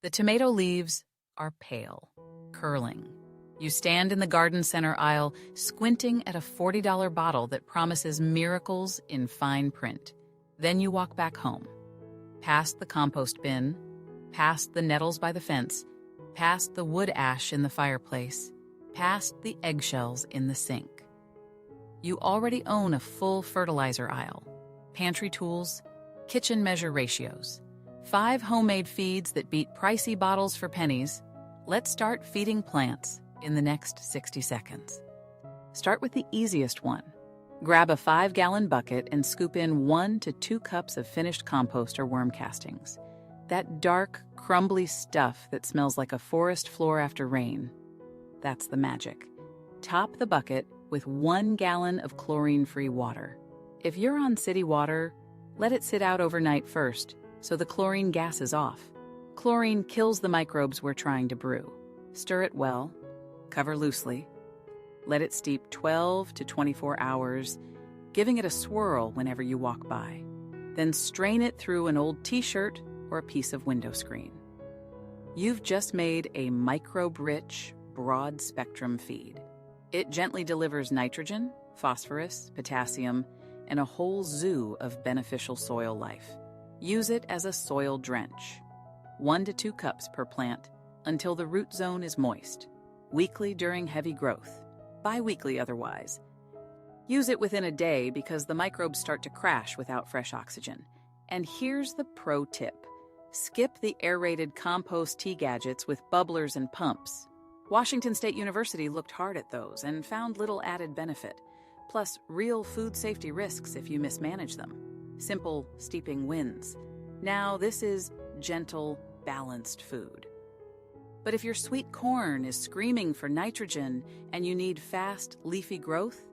The tomato leaves are pale, curling. You stand in the garden center aisle, squinting at a $40 bottle that promises miracles in fine print. Then you walk back home, past the compost bin, past the nettles by the fence, past the wood ash in the fireplace, past the eggshells in the sink. You already own a full fertilizer aisle, pantry tools, kitchen measure ratios, 5 homemade feeds that beat pricey bottles for pennies. Let's start feeding plants in the next 60 seconds. Start with the easiest one. Grab a 5-gallon bucket and scoop in 1 to 2 cups of finished compost or worm castings. That dark, crumbly stuff that smells like a forest floor after rain. That's the magic. Top the bucket with 1 gallon of chlorine-free water. If you're on city water, let it sit out overnight first so the chlorine gas is off. Chlorine kills the microbes we're trying to brew. Stir it well, cover loosely. Let it steep 12 to 24 hours, giving it a swirl whenever you walk by. Then strain it through an old t-shirt or a piece of window screen. You've just made a microbe-rich, broad-spectrum feed. It gently delivers nitrogen, phosphorus, potassium, and a whole zoo of beneficial soil life. Use it as a soil drench. 1 to 2 cups per plant until the root zone is moist. Weekly during heavy growth, bi-weekly otherwise. Use it within a day because the microbes start to crash without fresh oxygen. And here's the pro tip. Skip the aerated compost tea gadgets with bubblers and pumps. Washington State University looked hard at those and found little added benefit, plus real food safety risks if you mismanage them. Simple steeping wins. Now this is gentle, balanced food. But if your sweet corn is screaming for nitrogen and you need fast, leafy growth,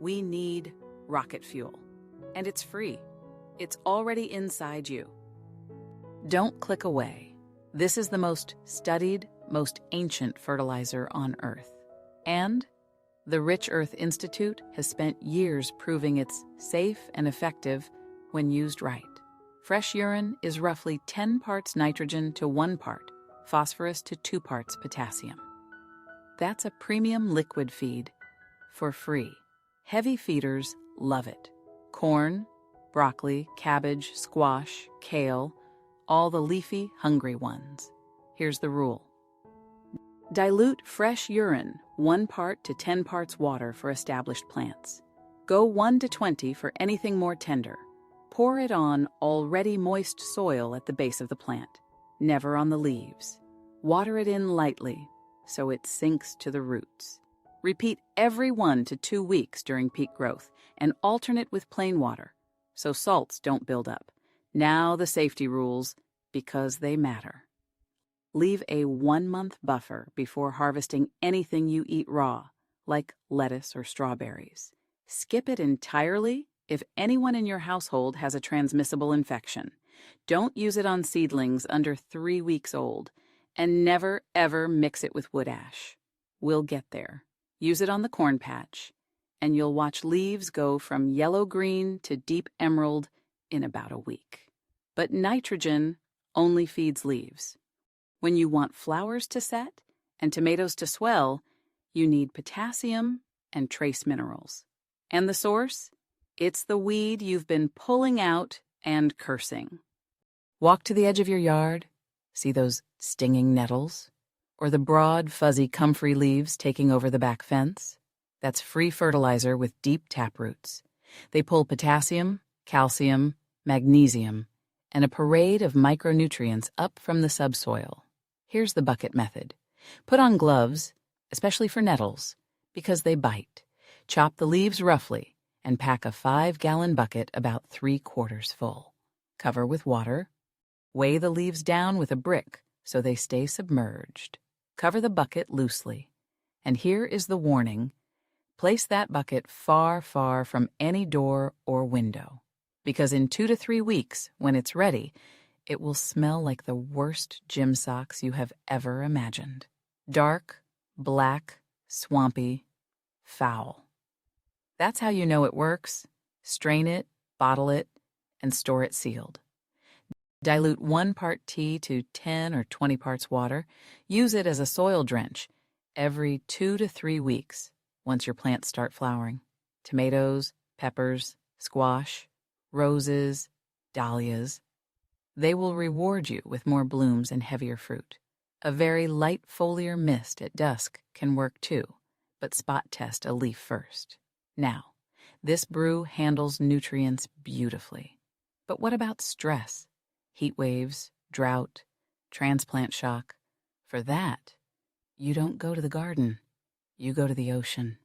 we need rocket fuel. And it's free. It's already inside you. Don't click away. This is the most studied, most ancient fertilizer on Earth. And the Rich Earth Institute has spent years proving it's safe and effective when used right. Fresh urine is roughly 10 parts nitrogen to 1 part, phosphorus to 2 parts potassium. That's a premium liquid feed for free. Heavy feeders love it. Corn, broccoli, cabbage, squash, kale, all the leafy, hungry ones. Here's the rule. Dilute fresh urine 1 part to 10 parts water for established plants. Go 1 to 20 for anything more tender. Pour it on already moist soil at the base of the plant, never on the leaves. Water it in lightly so it sinks to the roots. Repeat every 1 to 2 weeks during peak growth and alternate with plain water so salts don't build up. Now the safety rules, because they matter. Leave a 1-month buffer before harvesting anything you eat raw, like lettuce or strawberries. Skip it entirely if anyone in your household has a transmissible infection. Don't use it on seedlings under 3 weeks old, and never, ever mix it with wood ash. We'll get there. Use it on the corn patch, and you'll watch leaves go from yellow-green to deep emerald in about a week. But nitrogen only feeds leaves. When you want flowers to set and tomatoes to swell, you need potassium and trace minerals. And the source? It's the weed you've been pulling out and cursing. Walk to the edge of your yard, see those stinging nettles? Or the broad, fuzzy comfrey leaves taking over the back fence? That's free fertilizer with deep taproots. They pull potassium, calcium, magnesium, and a parade of micronutrients up from the subsoil. Here's the bucket method. Put on gloves, especially for nettles, because they bite. Chop the leaves roughly and pack a 5-gallon bucket about 3/4 full. Cover with water. Weigh the leaves down with a brick so they stay submerged. Cover the bucket loosely. And here is the warning. Place that bucket far, far from any door or window, because in 2 to 3 weeks, when it's ready, it will smell like the worst gym socks you have ever imagined. Dark, black, swampy, foul. That's how you know it works. Strain it, bottle it, and store it sealed. Dilute 1 part tea to 10 or 20 parts water. Use it as a soil drench every 2 to 3 weeks once your plants start flowering. Tomatoes, peppers, squash, roses, dahlias. They will reward you with more blooms and heavier fruit. A very light foliar mist at dusk can work too, but spot test a leaf first. Now, this brew handles nutrients beautifully. But what about stress? Heat waves, drought, transplant shock. For that, you don't go to the garden, you go to the ocean.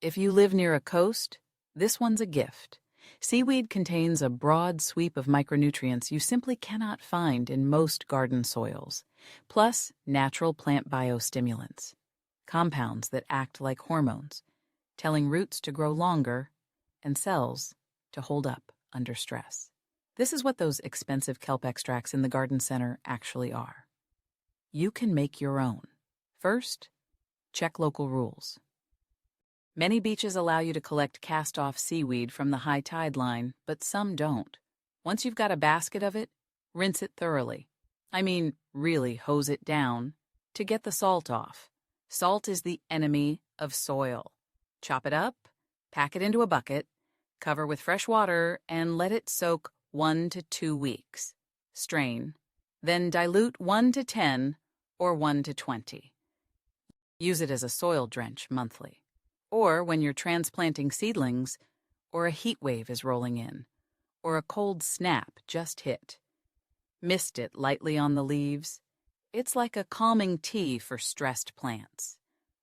If you live near a coast, this one's a gift. Seaweed contains a broad sweep of micronutrients you simply cannot find in most garden soils, plus natural plant biostimulants, compounds that act like hormones, telling roots to grow longer and cells to hold up under stress. This is what those expensive kelp extracts in the garden center actually are. You can make your own. First, check local rules. Many beaches allow you to collect cast-off seaweed from the high tide line, but some don't. Once you've got a basket of it, rinse it thoroughly. I mean, really hose it down to get the salt off. Salt is the enemy of soil. Chop it up, pack it into a bucket, cover with fresh water, and let it soak 1 to 2 weeks. Strain, then dilute 1 to 10 or 1 to 20. Use it as a soil drench monthly. Or when you're transplanting seedlings, or a heat wave is rolling in, or a cold snap just hit. Mist it lightly on the leaves. It's like a calming tea for stressed plants.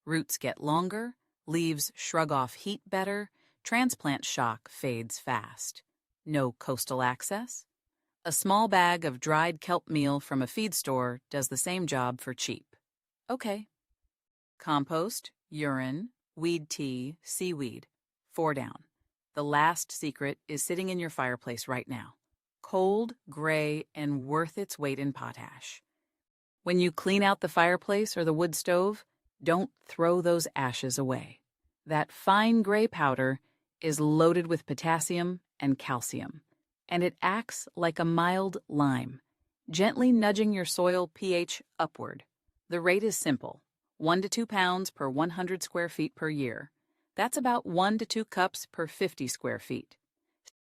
Roots get longer, leaves shrug off heat better, transplant shock fades fast. No coastal access? A small bag of dried kelp meal from a feed store does the same job for cheap. Okay. Compost, urine, weed tea, seaweed. 4 down. The last secret is sitting in your fireplace right now. Cold, gray, and worth its weight in potash. When you clean out the fireplace or the wood stove, don't throw those ashes away. That fine gray powder is loaded with potassium and calcium, and it acts like a mild lime, gently nudging your soil pH upward. The rate is simple. 1 to 2 pounds per 100 square feet per year. That's about 1 to 2 cups per 50 square feet.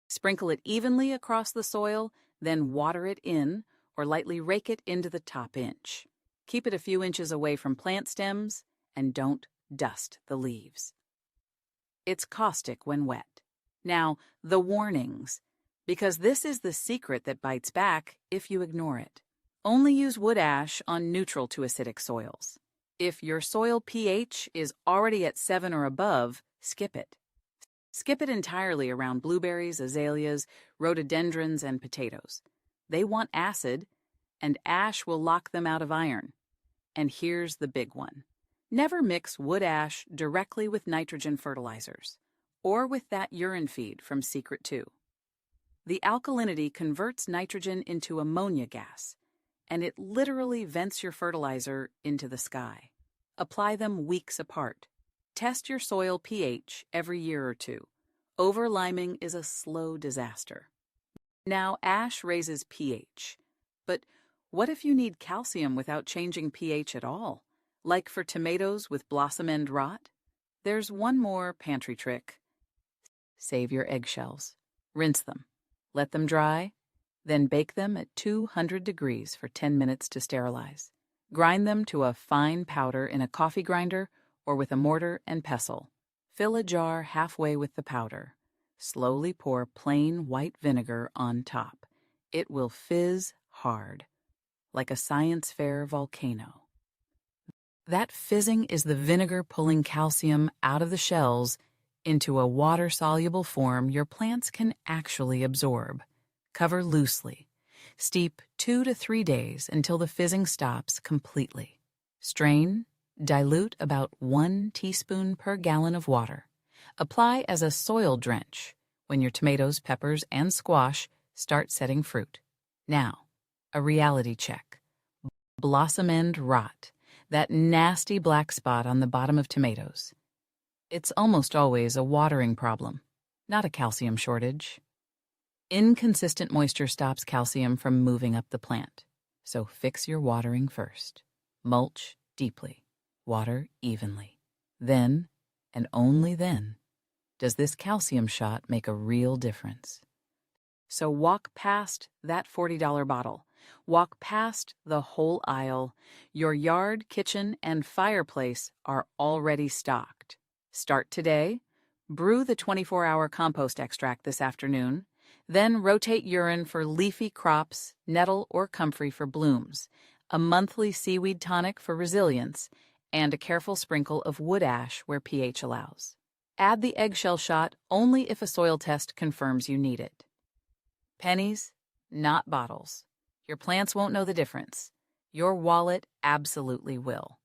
Sprinkle it evenly across the soil, then water it in or lightly rake it into the top inch. Keep it a few inches away from plant stems and don't dust the leaves. It's caustic when wet. Now, the warnings, because this is the secret that bites back if you ignore it. Only use wood ash on neutral to acidic soils. If your soil pH is already at 7 or above, skip it. Skip it entirely around blueberries, azaleas, rhododendrons, and potatoes. They want acid, and ash will lock them out of iron. And here's the big one. Never mix wood ash directly with nitrogen fertilizers, or with that urine feed from Secret 2. The alkalinity converts nitrogen into ammonia gas, and it literally vents your fertilizer into the sky. Apply them weeks apart. Test your soil pH every year or 2. Over-liming is a slow disaster. Now, ash raises pH. But what if you need calcium without changing pH at all? Like for tomatoes with blossom end rot? There's one more pantry trick. Save your eggshells. Rinse them. Let them dry. Then bake them at 200 degrees for 10 minutes to sterilize. Grind them to a fine powder in a coffee grinder or with a mortar and pestle. Fill a jar halfway with the powder. Slowly pour plain white vinegar on top. It will fizz hard, like a science fair volcano. That fizzing is the vinegar pulling calcium out of the shells into a water-soluble form your plants can actually absorb. Cover loosely. Steep 2 to 3 days until the fizzing stops completely. Strain, dilute about 1 teaspoon per gallon of water. Apply as a soil drench when your tomatoes, peppers, and squash start setting fruit. Now, a reality check. Blossom end rot, that nasty black spot on the bottom of tomatoes. It's almost always a watering problem, not a calcium shortage. Inconsistent moisture stops calcium from moving up the plant, so fix your watering first. Mulch deeply, water evenly. Then, and only then, does this calcium shot make a real difference. So walk past that $40 bottle. Walk past the whole aisle. Your yard, kitchen, and fireplace are already stocked. Start today. Brew the 24-hour compost extract this afternoon. Then rotate urine for leafy crops, nettle or comfrey for blooms, a monthly seaweed tonic for resilience, and a careful sprinkle of wood ash where pH allows. Add the eggshell shot only if a soil test confirms you need it. Pennies, not bottles. Your plants won't know the difference. Your wallet absolutely will.